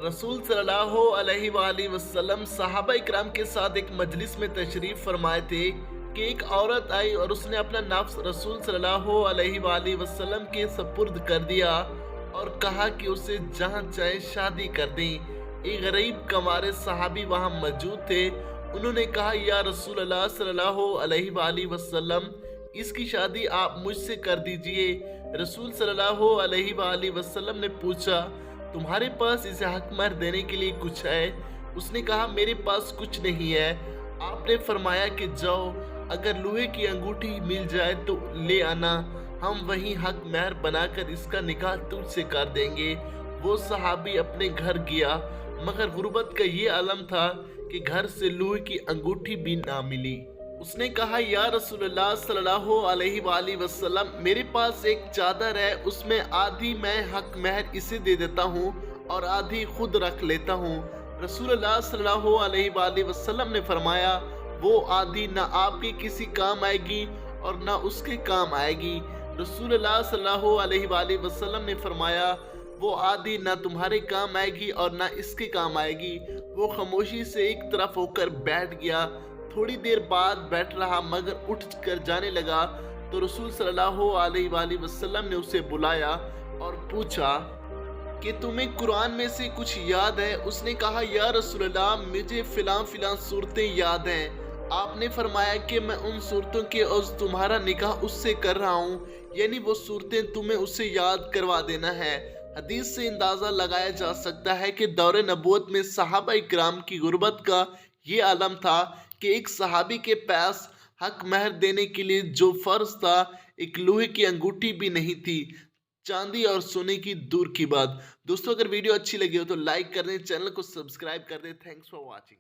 रसूल सल्लल्लाहु अलैहि वाली वसल्लम सहाबा इकराम के साथ एक मजलिस में तशरीफ फरमाए थे कि एक औरत आई और उसने अपना नफ्स रसूल सल्लल्लाहु अलैहि वाली वसल्लम के सपुर्द कर दिया और कहा कि उसे जहाँ चाहे शादी कर दें। एक गरीब कमारे सहाबी वहाँ मौजूद थे। उन्होंने कहा, या रसूल अल्लाह सल्लल्लाहु अलैहि वाली वसल्लम, इसकी शादी आप मुझसे कर दीजिए। रसूल सल्लल्लाहु अलैहि वाली वसल्लम ने पूछा, तुम्हारे पास इसे हक महर देने के लिए कुछ है? उसने कहा, मेरे पास कुछ नहीं है। आपने फरमाया कि जाओ, अगर लोहे की अंगूठी मिल जाए तो ले आना, हम वही हक महर बनाकर इसका निकाह तुझसे कर देंगे। वो सहाबी अपने घर गया, मगर गुर्बत का ये आलम था कि घर से लोहे की अंगूठी भी ना मिली। उसने कहा, या रसूलुल्लाह सल्लल्लाहु अलैहि वाली वसल्लम, मेरे पास एक चादर है, उसमें आधी मैं हक महर इसे दे देता हूँ और आधी खुद रख लेता हूँ। रसूलुल्लाह सल्लल्लाहु अलैहि वाली वसल्लम ने फरमाया, वो आधी ना आपके किसी काम आएगी और ना उसके काम आएगी। रसूलुल्लाह सल्लल्लाहु अलैहि वाली वसल्लम ने फरमाया, वो आधी ना तुम्हारे काम आएगी और ना इसके काम आएगी। वो खामोशी से एक तरफ होकर बैठ गया। थोड़ी देर बाद बैठ रहा, मगर उठ कर जाने लगा तो रसूल सल्लल्लाहु अलैहि वसल्लम ने उसे बुलाया और पूछा कि तुम्हें कुरान में से कुछ याद है? उसने कहा, या रसूलल्लाह, मुझे फिलां सूरतें याद हैं। आपने फरमाया कि मैं उन सूरतों के और तुम्हारा निकाह उससे कर रहा हूँ, यानी वो सूरतें तुम्हें उससे याद करवा देना है। हदीस से अंदाज़ा लगाया जा सकता है कि दौरे नबूवत में सहाबा इकराम की गुर्बत का ये आलम था कि एक सहाबी के पास हक महर देने के लिए जो फ़र्ज था, एक लोहे की अंगूठी भी नहीं थी, चांदी और सोने की दूर की बात। दोस्तों, अगर वीडियो अच्छी लगी हो तो लाइक कर दें, चैनल को सब्सक्राइब कर दें। Thanks for watching.